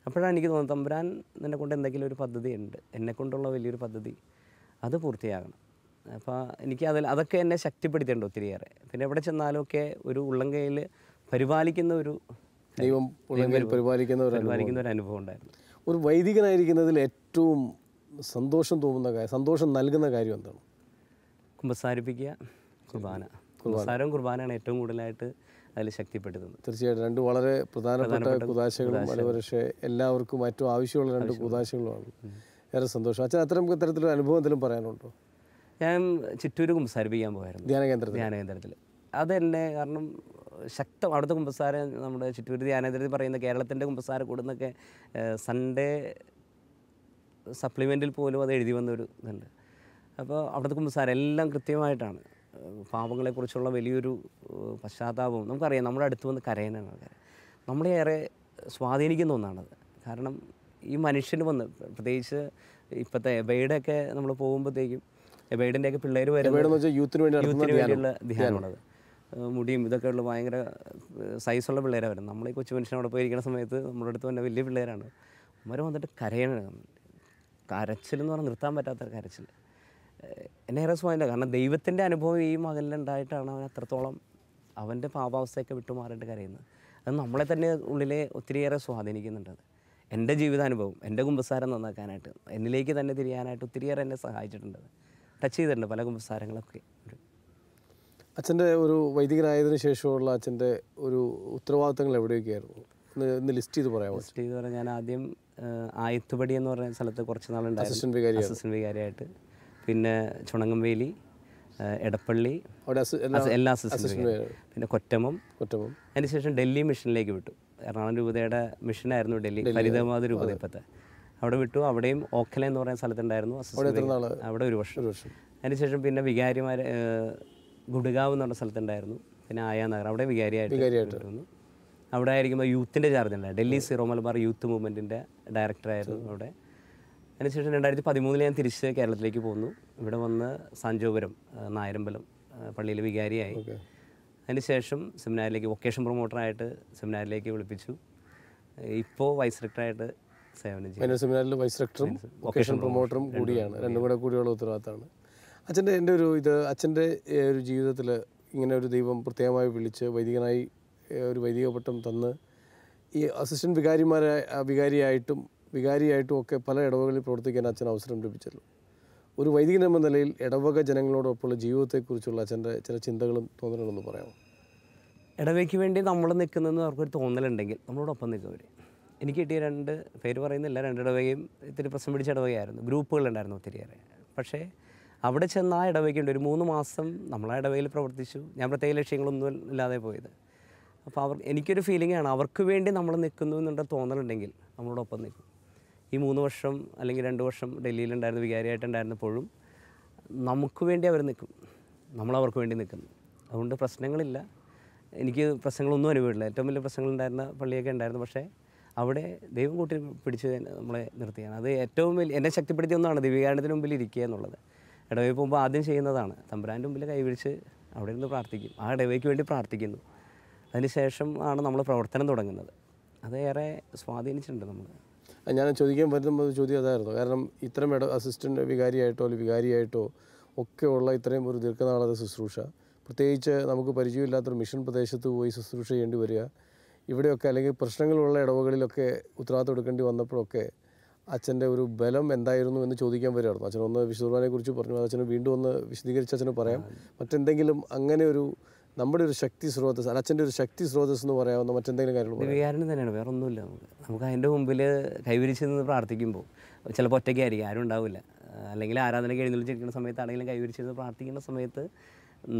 അപ്പോഴാണ് എനിക്ക് തോന്നുന്നത് തമ്പുരാൻ എന്നെ കൊണ്ട് എന്തെങ്കിലും ഒരു പദ്ധതി ഉണ്ട്, എന്നെക്കൊണ്ടുള്ള വലിയൊരു പദ്ധതി, അത് പൂർത്തിയാകണം. അപ്പോൾ എനിക്ക് അതൊക്കെ എന്നെ ശക്തിപ്പെടുത്തിയിട്ടുണ്ട് ഒത്തിരിയേറെ. പിന്നെ എവിടെ ചെന്നാലും ഒക്കെ ഒരു ഉള്ളംകൈയിൽ പരിപാലിക്കുന്ന ഒരു ദൈവം പരിപാലിക്കുന്ന ഒരു അനുഭവം ഉണ്ടായിരുന്നു. ഒരു വൈദികനായിരിക്കുന്നതിൽ ഏറ്റവും സന്തോഷം സന്തോഷം നൽകുന്ന കാര്യം എന്താണ്? കുമ്പസാരിപ്പിക്കുക, കുർബാന. കുമ്പസാരവും കുർബാനയാണ് ഏറ്റവും കൂടുതലായിട്ട് അതിൽ ശക്തിപ്പെടുത്തുന്നത്. തീർച്ചയായിട്ടും 2 വളരെ പ്രധാനപ്പെട്ട കുദാശകളും, പക്ഷേ എല്ലാവർക്കും ഏറ്റവും ആവശ്യമുള്ള 2 കുദാശകളുമാണ്. ഏറെ സന്തോഷം. അച്ഛൻ അത്തരം തരത്തിലൊരു അനുഭവം എന്തെങ്കിലും പറയാനുണ്ടോ? ഞാൻ ചിറ്റൂർ കുമ്പസാരിപ്പിക്കാൻ പോയായിരുന്നു, ധ്യാനകേന്ദ്രത്തിൽ. അതെന്നെ കാരണം അവിടുത്തെ കുമ്പസാരം, നമ്മുടെ ചിറ്റൂർ ധ്യാനകേന്ദ്രത്തിൽ പറയുന്ന കേരളത്തിൻ്റെ കുമ്പസാര കൂടുന്നൊക്കെ സൺഡേ സപ്ലിമെൻറ്റിൽ പോലും അത് എഴുതി വന്നൊരു ഇതുണ്ട്. അപ്പോൾ അവിടുത്തെ കുമ്പസാരം എല്ലാം കൃത്യമായിട്ടാണ്. പാപങ്ങളെക്കുറിച്ചുള്ള വലിയൊരു പശ്ചാത്താപവും നമുക്കറിയാം. നമ്മുടെ അടുത്ത് വന്ന് കരയാനാണ് ആൾക്കാർ. നമ്മളെ ഏറെ സ്വാധീനിക്കുന്ന ഒന്നാണത്. കാരണം ഈ മനുഷ്യന് വന്ന്, പ്രത്യേകിച്ച് ഇപ്പോഴത്തെ എബൈഡൊക്കെ നമ്മൾ പോകുമ്പോഴത്തേക്കും, എബൈഡിൻ്റെയൊക്കെ പിള്ളേർ വരുന്നത് യൂത്തിന് വേണ്ടിയുള്ള ധ്യാനമാണത്. മുടിയും ഇതൊക്കെ ഉള്ള ഭയങ്കര സൈസുള്ള പിള്ളേരാണ് വരുന്നത്. നമ്മൾ ഈ കൊച്ചു മനുഷ്യനോട് പോയിരിക്കുന്ന സമയത്ത് നമ്മുടെ അടുത്ത് തന്നെ വലിയ പിള്ളേരാണ്. അവരെ വന്നിട്ട് കരയണം. കരച്ചിലെന്ന് പറഞ്ഞാൽ നിർത്താൻ പറ്റാത്ത കരച്ചിൽ എന്നെ ഏറെ സ്വാധീനം. കാരണം ദൈവത്തിൻ്റെ അനുഭവം ഈ മകനിലുണ്ടായിട്ടാണ് അവൻ അത്രത്തോളം അവൻ്റെ പാപാവസ്ഥയൊക്കെ വിട്ടുമാറിയിട്ട് കരയുന്നത്. അത് നമ്മളെ തന്നെ ഉള്ളിലെ ഒത്തിരിയേറെ സ്വാധീനിക്കുന്നുണ്ട്. അത് എൻ്റെ ജീവിതാനുഭവം, എൻ്റെ കുമ്പസാരം നന്നാക്കാനായിട്ട്, എന്നിലേക്ക് തന്നെ തിരിയാനായിട്ട് ഒത്തിരിയേറെ എന്നെ സഹായിച്ചിട്ടുണ്ട്. ടച്ച് ചെയ്തിട്ടുണ്ട് പല കുമ്പസാരങ്ങളൊക്കെ. അച്ഛൻ്റെ ഒരു വൈദികനായതിനു ശേഷമുള്ള അച്ഛൻ്റെ ഒരു ഉത്തരവാദിത്തങ്ങൾ എവിടെയൊക്കെയായിരുന്നു? ഒന്ന് ലിസ്റ്റ് ചെയ്ത് പറയാമോ? ലിസ്റ്റ് ചെയ്ത് പറയാം. ഞാൻ ആദ്യം ആയത്തുപടി എന്ന് പറഞ്ഞ സ്ഥലത്ത് കുറച്ച് നാളുണ്ടായിരുന്നു അസിസ്റ്റൻറ്റ് വികാരിയായിട്ട്. പിന്നെ ചുണങ്ങംവേലി, എടപ്പള്ളി, എല്ലാ അസിസ്റ്റൻറ്റ്, പിന്നെ കൊറ്റമം. അതിനുശേഷം ഡൽഹി മിഷനിലേക്ക് വിട്ടു. എറണാകുളം രൂപതയുടെ മിഷനായിരുന്നു ഡൽഹി, ഫരീദാബാദ് രൂപത ഇപ്പോഴത്തെ. അവിടെ വിട്ടു. അവിടെയും ഓഖല എന്ന് പറയുന്ന സ്ഥലത്തുണ്ടായിരുന്നു അവിടെ 1 വർഷം. അതിനുശേഷം പിന്നെ വികാരിമാർ ഗുഡ്ഗാവ് എന്ന് പറഞ്ഞ സ്ഥലത്തുണ്ടായിരുന്നു. പിന്നെ ആയാനഗർ അവിടെ വികാരിയായിട്ട്. അവിടെ ആയിരിക്കുമ്പോൾ യൂത്തിൻ്റെ ചാർജ് ഉണ്ടായിരുന്നു. ഡൽഹി സീറോ മലബാർ യൂത്ത് മൂവ്മെൻറ്റിൻ്റെ ഡയറക്ടറായിരുന്നു അവിടെ. അതിനുശേഷം 2013 ഞാൻ തിരിച്ച് കേരളത്തിലേക്ക് പോന്നു. ഇവിടെ വന്ന് സാഞ്ചോപുരം നായരമ്പലം പള്ളിയിൽ വികാരിയായി. അതിനുശേഷം സെമിനാരിലേക്ക് വൊക്കേഷൻ പ്രൊമോട്ടറായിട്ട് സെമിനാരിലേക്ക് വിളിപ്പിച്ചു. ഇപ്പോൾ വൈസ് ഡയറക്ടറായിട്ട് സേവനം ചെയ്യും. സെമിനാറിൽ വൈസ് ഡയറക്ടറും വൊക്കേഷൻ പ്രൊമോട്ടറും കൂടിയാണ്, രണ്ടും കൂടിയുള്ള ഉത്തരവാദിത്തമാണ്. അച്ഛൻ്റെ എൻ്റെ ഒരു അച്ഛൻ്റെ ഒരു ജീവിതത്തിൽ ഇങ്ങനെ ഒരു ദൈവം പ്രത്യേകമായി വിളിച്ച് വൈദികനായി ഒരു വൈദിക പട്ടം തന്ന് ഈ അസിസ്റ്റൻറ്റ് വികാരിയായിട്ടും ഒക്കെ പല ഇടവകളിൽ പ്രവർത്തിക്കാൻ അച്ഛൻ അവസരം ലഭിച്ചല്ലോ. ഒരു വൈദികൻ എന്ന നിലയിൽ ഇടവക ജനങ്ങളോടൊപ്പമുള്ള ജീവിതത്തെക്കുറിച്ചുള്ള അച്ഛൻ്റെ ചില ചിന്തകളും തോന്നലുകളൊന്നും പറയാമോ? ഇടവയ്ക്ക് വേണ്ടി നമ്മൾ നിൽക്കുന്നതെന്ന് അവർക്കൊരു തോന്നലുണ്ടെങ്കിൽ നമ്മളോടൊപ്പം നിൽക്കും. എനിക്ക് കിട്ടിയ 2 പേര് പറയുന്നില്ല, 2 ഇടവകയും ഇത്തിരി പ്രശ്നം പിടിച്ച ഇടവകയായിരുന്നു. ഗ്രൂപ്പുകളുണ്ടായിരുന്നു ഒത്തിരിയേറെ. പക്ഷേ അവിടെ ചെന്ന് ആ ഇടവയ്ക്കുണ്ട് ഒരു 3 മാസം നമ്മൾ ആ ഇടവകയിൽ പ്രവർത്തിച്ചു. ഞാൻ പ്രത്യേക ലക്ഷ്യങ്ങളൊന്നും ഇല്ലാതെ പോയത്. അപ്പോൾ എനിക്കൊരു ഫീലിംഗാണ്, അവർക്ക് വേണ്ടി നമ്മൾ നിൽക്കുന്നു എന്നുള്ള തോന്നലുണ്ടെങ്കിൽ നമ്മളോടൊപ്പം നിൽക്കും. ഈ 3 വർഷം അല്ലെങ്കിൽ 2 വർഷം ഡൽഹിയിലുണ്ടായിരുന്നു, വികാരിയായിട്ടുണ്ടായിരുന്നപ്പോഴും നമുക്ക് വേണ്ടി അവർ നിൽക്കും, നമ്മളവർക്ക് വേണ്ടി നിൽക്കുന്നു. അതുകൊണ്ട് പ്രശ്നങ്ങളില്ല, എനിക്ക് പ്രശ്നങ്ങളൊന്നും അനുഭവമില്ല. ഏറ്റവും വലിയ പ്രശ്നങ്ങളുണ്ടായിരുന്ന പള്ളിയൊക്കെ ഉണ്ടായിരുന്നു. പക്ഷേ അവിടെ ദൈവം കൂട്ടി പിടിച്ച് നമ്മളെ നിർത്തിയാണ്. അത് ഏറ്റവും വലിയ എന്നെ ശക്തിപ്പെടുത്തിയ ഒന്നാണ് ദിവ്യകാരുണ്യത്തിന് മുമ്പിൽ ഇരിക്കുക എന്നുള്ളത്. ഇടവയിൽ പോകുമ്പോൾ ആദ്യം ചെയ്യുന്നതാണ്, തമ്പുരാൻ്റെ മുമ്പിൽ കൈവിരിച്ച് അവിടെ ഇരുന്ന് പ്രാർത്ഥിക്കും. ആ ഇടവയ്ക്ക് വേണ്ടി പ്രാർത്ഥിക്കുന്നു. അതിനുശേഷം ആണ് നമ്മൾ പ്രവർത്തനം തുടങ്ങുന്നത്. അത് ഏറെ സ്വാധീനിച്ചിട്ടുണ്ട് നമ്മൾ. ഞാൻ ചോദിക്കാൻ പറ്റുമ്പോൾ ചോദ്യം അതായിരുന്നു. കാരണം ഇത്തരം അസിസ്റ്റൻ്റ് വികാരിയായിട്ടോ അല്ലെങ്കിൽ വികാരിയായിട്ടോ ഒക്കെ ഉള്ള ഇത്രയും ഒരു ദീർഘനാളത്തെ ശുശ്രൂഷ, പ്രത്യേകിച്ച് നമുക്ക് പരിചയമില്ലാത്തൊരു മിഷൻ പ്രദേശത്ത് പോയി ശുശ്രൂഷ ചെയ്യേണ്ടി വരിക, ഇവിടെയൊക്കെ അല്ലെങ്കിൽ പ്രശ്നങ്ങളുള്ള ഇടവകളിലൊക്കെ ഉത്തരവാദിത്തം എടുക്കേണ്ടി വന്നപ്പോഴൊക്കെ അച്ഛൻ്റെ ഒരു ബലം എന്തായിരുന്നു എന്ന് ചോദിക്കാൻ വരികയായിരുന്നു. അച്ഛനൊന്ന് വിശുദ്ധനെ പറഞ്ഞു, അച്ഛന് വീണ്ടും ഒന്ന് വിശദീകരിച്ച് അച്ഛന് പറയാം. മറ്റെന്തെങ്കിലും അങ്ങനെ ഒരു നമ്മുടെ ഒരു ശക്തി സ്രോതസ്, അച്ഛൻ്റെ ഒരു ശക്തി സ്രോതസ് എന്ന് പറയാവുന്ന മറ്റെന്തെങ്കിലും കാര്യങ്ങൾ? ദിവ്യകാരുണ്യം തന്നെയാണ്, വേറെ ഒന്നുമില്ല. നമുക്ക് അതിൻ്റെ മുമ്പിൽ കൈവിരിച്ച് നിന്ന് പ്രാർത്ഥിക്കുമ്പോൾ ചിലപ്പോൾ ഒറ്റയ്ക്കായിരിക്കും, ആരും ഉണ്ടാവില്ല. അല്ലെങ്കിൽ ആരാധനയ്ക്ക് എഴുന്നള്ളിച്ചിരിക്കുന്ന സമയത്താണെങ്കിലും കൈവിരിച്ചിരുന്ന് പ്രാർത്ഥിക്കുന്ന സമയത്ത്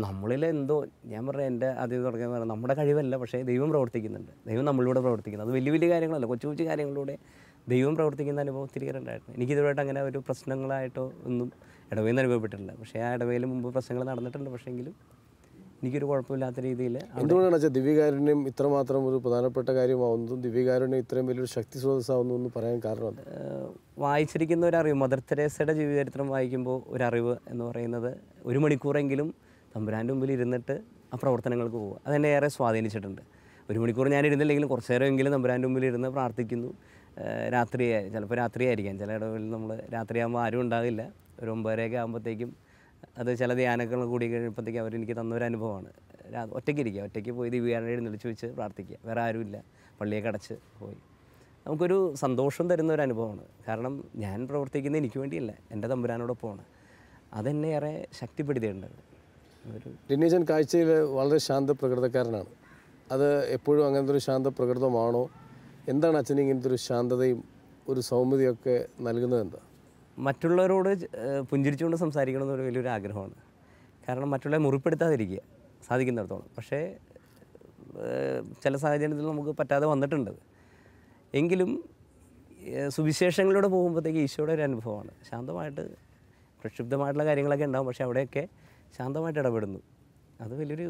നമ്മളിൽ എന്തോ, ഞാൻ പറഞ്ഞ എൻ്റെ ആദ്യം തുടങ്ങാൻ പറഞ്ഞാൽ നമ്മുടെ കഴിവല്ല, പക്ഷേ ദൈവം പ്രവർത്തിക്കുന്നുണ്ട്. ദൈവം നമ്മളിലൂടെ പ്രവർത്തിക്കുന്നത്. അത് വലിയ വലിയ കാര്യങ്ങളല്ല, കൊച്ചു കൊച്ചു കാര്യങ്ങളിലൂടെ ദൈവം പ്രവർത്തിക്കുന്ന അനുഭവം ഒത്തിരിയേറെ ഉണ്ടായിരുന്നു. എനിക്കിതുമായിട്ട് അങ്ങനെ ഒരു പ്രശ്നങ്ങളായിട്ടോ ഒന്നും ഇടവയിൽ നിന്ന് അനുഭവപ്പെട്ടിട്ടില്ല. പക്ഷേ ആ ഇടവയിൽ മുമ്പ് പ്രശ്നങ്ങൾ നടന്നിട്ടുണ്ട്. പക്ഷേ എങ്കിലും എനിക്കൊരു കുഴപ്പമില്ലാത്ത രീതിയിൽ. എന്തുകൊണ്ടാണ് വെച്ചാൽ ദിവ്യകാരുണ്യം ഇത്രമാത്രം ഒരു പ്രധാനപ്പെട്ട കാര്യമാവുന്നതും ദിവ്യകാരുണ്യം ഇത്രയും വലിയൊരു ശക്തി സ്രോതസ്സാവുന്നു എന്ന് പറയാൻ കാരണം? വായിച്ചിരിക്കുന്ന ഒരറിവ്, മദർ തെരേസയുടെ ജീവചരിത്രം വായിക്കുമ്പോൾ ഒരറിവ് എന്ന് പറയുന്നത് 1 മണിക്കൂറെങ്കിലും തമ്പുരാൻ്റെ മുമ്പിൽ ഇരുന്നിട്ട് ആ പ്രവർത്തനങ്ങൾക്ക് പോകുക. അതെന്നെ ഏറെ സ്വാധീനിച്ചിട്ടുണ്ട്. 1 മണിക്കൂർ ഞാൻ ഇരുന്നില്ലെങ്കിലും കുറച്ച് നേരമെങ്കിലും തമ്പുരാൻ്റെ മുമ്പിൽ ഇരുന്ന് പ്രാർത്ഥിക്കുന്നു. ചിലപ്പോൾ രാത്രിയായിരിക്കാം, ചില ഇടങ്ങളിൽ നമ്മൾ രാത്രിയാകുമ്പോൾ ആരും ഉണ്ടാകില്ല. ഒരു 9:30 ആകുമ്പോഴത്തേക്കും അത് ചില ധ്യാനങ്ങൾ കൂടി കഴിയുമ്പോഴത്തേക്കും അവരെനിക്ക് തന്നൊരു അനുഭവമാണ്. ഒറ്റയ്ക്ക് പോയി ദിവ്യകാരുണ്യം എഴുന്നള്ളിച്ച് വെച്ച് പ്രാർത്ഥിക്കുക, വേറെ ആരുമില്ല, പള്ളിയൊക്കെ അടച്ച് പോയി. നമുക്കൊരു സന്തോഷം തരുന്ന ഒരു അനുഭവമാണ്. കാരണം ഞാൻ പ്രവർത്തിക്കുന്നത് എനിക്ക് വേണ്ടിയല്ല, എൻ്റെ തമ്പുരാനോടൊപ്പമാണ്. അതെന്നെ ഏറെ ശക്തിപ്പെടുത്തിയിട്ടുണ്ട്. ലിനീച്ചൻ കാഴ്ചയിൽ വളരെ ശാന്ത പ്രകൃതക്കാരനാണ്. അത് എപ്പോഴും അങ്ങനത്തെ ഒരു ശാന്ത പ്രകൃതമാണോ? എന്താണ് അച്ഛന് ഇങ്ങനത്തെ ഒരു ശാന്തതയും ഒരു സൗമ്യതയൊക്കെ നൽകുന്നത്? എന്താ? മറ്റുള്ളവരോട് പുഞ്ചിരിച്ചുകൊണ്ട് സംസാരിക്കണമെന്നൊരു വലിയൊരു ആഗ്രഹമാണ്. കാരണം മറ്റുള്ളവരെ മുറിപ്പെടുത്താതിരിക്കുക സാധിക്കുന്നിടത്തോളം. പക്ഷേ ചില സാഹചര്യത്തിൽ നമുക്ക് പറ്റാതെ വന്നിട്ടുണ്ട്. എങ്കിലും സുവിശേഷങ്ങളിലൂടെ പോകുമ്പോഴത്തേക്ക് ഈശോയുടെ ഒരു അനുഭവമാണ്. ശാന്തമായിട്ട് പ്രക്ഷുബ്ധമായിട്ടുള്ള കാര്യങ്ങളൊക്കെ ഉണ്ടാകും, പക്ഷേ അവിടെയൊക്കെ ശാന്തമായിട്ട് ഇടപെടുന്നു. അത് വലിയൊരു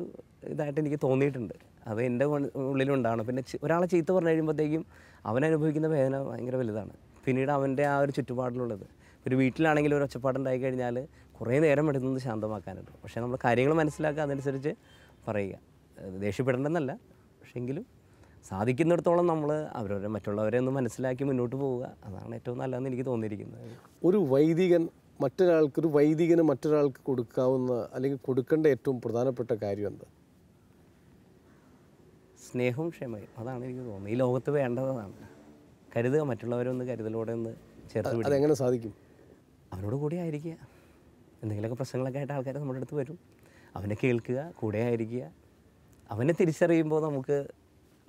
ഇതായിട്ട് എനിക്ക് തോന്നിയിട്ടുണ്ട്. അത് എൻ്റെ ഉള്ളിലുണ്ടാണ്. പിന്നെ ഒരാളെ ചീത്ത പറഞ്ഞു കഴിയുമ്പോഴത്തേക്കും അവനനുഭവിക്കുന്ന വേദന ഭയങ്കര വലുതാണ്. പിന്നീട് അവൻ്റെ ആ ഒരു ചുറ്റുപാടിലുള്ളത്, ഒരു വീട്ടിലാണെങ്കിലും ഒരു ഒച്ചപ്പാടുണ്ടായി കഴിഞ്ഞാൽ കുറേ നേരം എടുക്കുന്നത് ശാന്തമാക്കാനുണ്ട്. പക്ഷേ നമ്മൾ കാര്യങ്ങൾ മനസ്സിലാക്കുക, അതനുസരിച്ച് പറയുക. ദേഷ്യപ്പെടേണ്ടെന്നല്ല, പക്ഷേ എങ്കിലും സാധിക്കുന്നിടത്തോളം നമ്മൾ മറ്റുള്ളവരെ ഒന്ന് മനസ്സിലാക്കി മുന്നോട്ട് പോവുക, അതാണ് ഏറ്റവും നല്ലതെന്ന് എനിക്ക് തോന്നിയിരിക്കുന്നത്. ഒരു വൈദികന് മറ്റൊരാൾക്ക് കൊടുക്കാവുന്ന അല്ലെങ്കിൽ കൊടുക്കേണ്ട ഏറ്റവും പ്രധാനപ്പെട്ട കാര്യം എന്താ? സ്നേഹവും ക്ഷമയും, അതാണ് എനിക്ക് തോന്നുന്നത്. ഈ ലോകത്ത് വേണ്ടതാണ്. കരുതുക, മറ്റുള്ളവരെ ഒന്ന് കരുതലോടെ ഒന്ന് ചേർത്ത്. അതെങ്ങനെ സാധിക്കും? അവനോട് കൂടെ ആയിരിക്കുക. എന്തെങ്കിലുമൊക്കെ പ്രശ്നങ്ങളൊക്കെ ആയിട്ട് ആൾക്കാർ നമ്മുടെ അടുത്ത് വരും, അവനെ കേൾക്കുക, കൂടെ ആയിരിക്കുക. അവനെ തിരിച്ചറിയുമ്പോൾ നമുക്ക്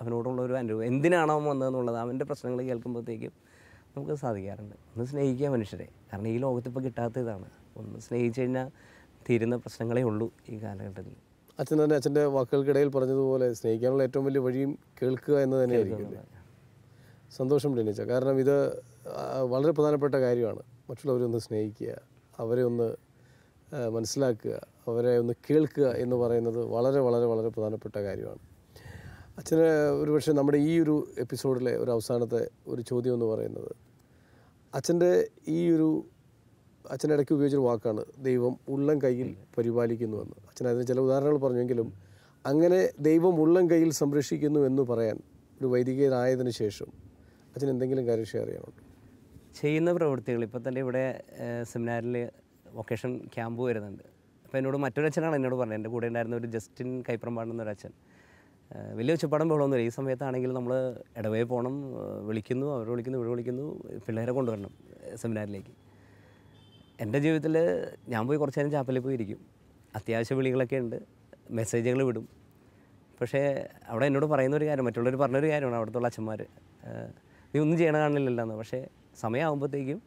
അവനോടുള്ള ഒരു അനുഭവം, എന്തിനാണോ അവൻ വന്നതെന്നുള്ളത് അവൻ്റെ പ്രശ്നങ്ങൾ കേൾക്കുമ്പോഴത്തേക്കും നമുക്ക് സാധിക്കാറുണ്ട്. ഒന്ന് സ്നേഹിക്കുക മനുഷ്യരെ. കാരണം ഈ ലോകത്തിപ്പോൾ കിട്ടാത്ത ഇതാണ്. ഒന്ന് സ്നേഹിച്ചു കഴിഞ്ഞാൽ തീരുന്ന പ്രശ്നങ്ങളേ ഉള്ളൂ ഈ കാലഘട്ടത്തിൽ. അച്ഛൻ തന്നെ അച്ഛൻ്റെ വാക്കുകൾക്കിടയിൽ പറഞ്ഞതുപോലെ സ്നേഹിക്കാനുള്ള ഏറ്റവും വലിയ വഴിയും കേൾക്കുക എന്ന് തന്നെയായിരിക്കും. സന്തോഷം ലിനീച്ച. കാരണം ഇത് വളരെ പ്രധാനപ്പെട്ട കാര്യമാണ്. മറ്റുള്ളവരെ ഒന്ന് സ്നേഹിക്കുക, അവരെ ഒന്ന് മനസ്സിലാക്കുക, അവരെ ഒന്ന് കേൾക്കുക എന്ന് പറയുന്നത് വളരെ വളരെ വളരെ പ്രധാനപ്പെട്ട കാര്യമാണ്. അച്ഛന് ഒരുപക്ഷെ നമ്മുടെ ഈ ഒരു എപ്പിസോഡിലെ ഒരു അവസാനത്തെ ഒരു ചോദ്യം എന്ന് പറയുന്നത്, അച്ഛൻ്റെ ഈ ഒരു അച്ഛൻ ഇടയ്ക്ക് ഉപയോഗിച്ചൊരു വാക്കാണ് ദൈവം ഉള്ളം കയ്യിൽ പരിപാലിക്കുന്നുവെന്ന്. അച്ഛൻ അതിന് ചില ഉദാഹരണങ്ങൾ പറഞ്ഞെങ്കിലും അങ്ങനെ ദൈവം ഉള്ളം കയ്യിൽ സംരക്ഷിക്കുന്നു എന്ന് പറയാൻ ഒരു വൈദികനായതിനു ശേഷം അച്ഛൻ എന്തെങ്കിലും കാര്യം ഷെയർ ചെയ്യാനുണ്ടോ? ചെയ്യുന്ന പ്രവൃത്തികൾ ഇപ്പോൾ തന്നെ ഇവിടെ സെമിനാറിൽ വൊക്കേഷൻ ക്യാമ്പ് വരുന്നുണ്ട്. അപ്പോൾ എന്നോട് മറ്റൊരച്ഛനാണ് എന്നോട് പറഞ്ഞത്, എൻ്റെ കൂടെ ഉണ്ടായിരുന്ന ഒരു ജസ്റ്റിൻ കൈപ്രമ്പാടുന്നൊരച്ഛൻ. വലിയ ഒച്ചപ്പാടും ബഹളമൊന്നുമില്ല. ഈ സമയത്താണെങ്കിൽ നമ്മൾ ഇടവേ പോകണം, വിളിക്കുന്നു, അവർ വിളിക്കുന്നു, ഇവിടെ വിളിക്കുന്നു, പിള്ളേരെ കൊണ്ടുവരണം സെമിനാറിലേക്ക്. എൻ്റെ ജീവിതത്തിൽ ഞാൻ പോയി കുറച്ച് നേരം ചാപ്പലിൽ പോയി ഇരിക്കും. അത്യാവശ്യ വിളികളൊക്കെ ഉണ്ട്, മെസ്സേജുകൾ വിടും. പക്ഷേ അവിടെ എന്നോട് പറയുന്നൊരു കാര്യം, മറ്റുള്ളവർ പറഞ്ഞൊരു കാര്യമാണ് അവിടുത്തെ അച്ഛന്മാർ, നീ ഒന്നും ചെയ്യണ കാണില്ലല്ലോ എന്ന്. പക്ഷേ സമയമാകുമ്പോഴത്തേക്കും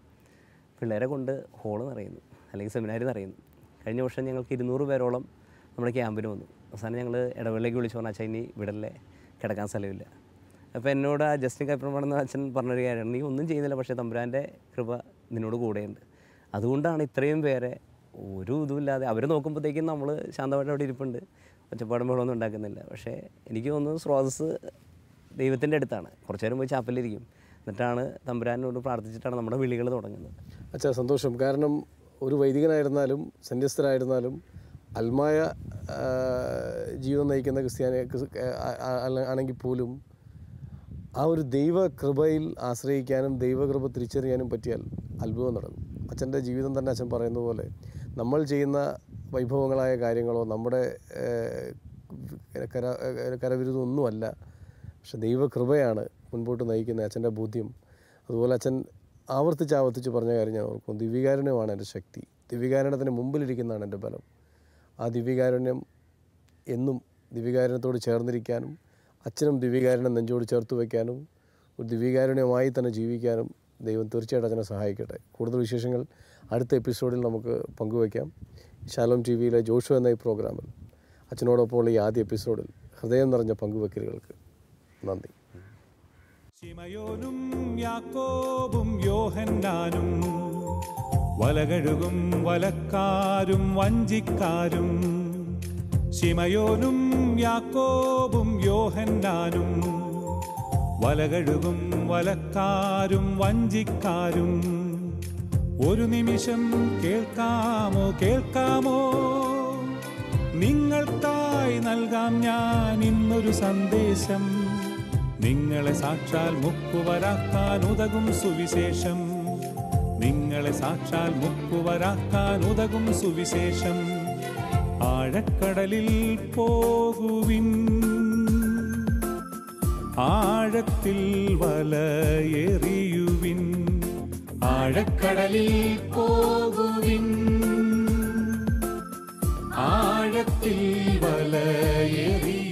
പിള്ളേരെ കൊണ്ട് ഹോള് നിറയുന്നു, അല്ലെങ്കിൽ സെമിനാരി നിറയുന്നു. കഴിഞ്ഞ വർഷം ഞങ്ങൾക്ക് 200 പേരോളം നമ്മുടെ ക്യാമ്പിന് വന്നു. അവസാനം ഞങ്ങൾ ഇടവേളയിലേക്ക് വിളിച്ചു പറഞ്ഞാൽ അച്ഛൻ ഇനി വിടല്ലേ, കിടക്കാൻ സ്ഥലമില്ല. അപ്പോൾ എന്നോട് ആ ജസ്റ്റിൻ കൈപ്രമാണെന്ന അച്ഛൻ പറഞ്ഞൊരു കാര്യമാണ്, നീ ഒന്നും ചെയ്യുന്നില്ല, പക്ഷേ തമ്പുരാൻ്റെ കൃപ നിന്നോട് കൂടെയുണ്ട്. അതുകൊണ്ടാണ് ഇത്രയും പേരെ ഒരു ഇതുമില്ലാതെ അവർ നോക്കുമ്പോഴത്തേക്കും നമ്മൾ ശാന്തമായിട്ട് അവിടെ ഇരിപ്പുണ്ട്, ഒച്ചപ്പാടും ബഹളമൊന്നും ഉണ്ടാക്കുന്നില്ല. പക്ഷേ എനിക്ക് തോന്നുന്നു സ്രോതസ് ദൈവത്തിൻ്റെ അടുത്താണ്. കുറച്ചു നേരം പോയി ചാപ്പലിരിക്കും, എന്നിട്ടാണ് തമ്പുരാനോട് പ്രാർത്ഥിച്ചിട്ടാണ് നമ്മുടെ വിളികൾ തുടങ്ങുന്നത്. അച്ഛാ സന്തോഷം. കാരണം ഒരു വൈദികനായിരുന്നാലും സന്യസ്തരായിരുന്നാലും അൽമായ ജീവിതം നയിക്കുന്ന ആണെങ്കിൽ പോലും ആ ഒരു ദൈവകൃപയിൽ ആശ്രയിക്കാനും ദൈവകൃപ തിരിച്ചറിയാനും പറ്റിയാൽ അത്ഭുതം നടക്കും. അച്ഛൻ്റെ ജീവിതം തന്നെ അച്ഛൻ പറയുന്ന പോലെ നമ്മൾ ചെയ്യുന്ന വൈഭവങ്ങളായ കാര്യങ്ങളോ നമ്മുടെ കരവിരുതൊന്നുമല്ല, പക്ഷെ ദൈവകൃപയാണ് മുൻപോട്ട് നയിക്കുന്ന അച്ഛൻ്റെ ബോധ്യം. അതുപോലെ അച്ഛൻ ആവർത്തിച്ച് പറഞ്ഞ കാര്യം ഞാൻ ഓർക്കും, ദിവ്യകാരുണ്യമാണ് എൻ്റെ ശക്തി, ദിവ്യകാരുണ്യത്തിന് മുമ്പിലിരിക്കുന്നതാണ് എൻ്റെ ബലം. ആ ദിവ്യകാരുണ്യം എന്നും ദിവ്യകാരുണ്യത്തോട് ചേർന്നിരിക്കാനും അച്ഛനും ദിവ്യകാരുണ്യം നെഞ്ചോട് ചേർത്ത് വയ്ക്കാനും ഒരു ദിവ്യകാരുണ്യമായി തന്നെ ജീവിക്കാനും ദൈവം തീർച്ചയായിട്ടും അച്ഛനെ സഹായിക്കട്ടെ. കൂടുതൽ വിശേഷങ്ങൾ അടുത്ത എപ്പിസോഡിൽ നമുക്ക് പങ്കുവയ്ക്കാം. ശാലോം ടി വിയിലെ ജോഷു എന്ന ഈ പ്രോഗ്രാമിൽ അച്ഛനോടൊപ്പമുള്ള ഈ ആദ്യ എപ്പിസോഡിൽ ഹൃദയം നിറഞ്ഞ പങ്കുവെക്കലുകൾക്ക് നന്ദി. ശിമയോനും യാക്കോബും യോഹന്നാനും വലകഴുകും വലക്കാരും വഞ്ചിക്കാരും. ശിമയോനും യാക്കോബും യോഹന്നാനും വലകഴുകും വലക്കാരും വഞ്ചിക്കാരും. ഒരു നിമിഷം കേൾക്കാമോ നിങ്ങൾക്കായി നൽകാം ഞാൻ ഇന്നൊരു സന്ദേശം. നിങ്ങളെ സാക്ഷാൽ മുക്കുവരാക്കാൻ ഉതകും സുവിശേഷം. നിങ്ങളെ സാക്ഷാൽ മുക്കുവരാക്കാൻ ഉതകും സുവിശേഷം. ആഴക്കടലിൽ പോകുവിൻ, ആഴത്തിൽ വലയെറിയുവിൻ. ആഴക്കടലിൽ പോകുവിൻ, ആഴത്തിൽ വലയെറിയുവിൻ.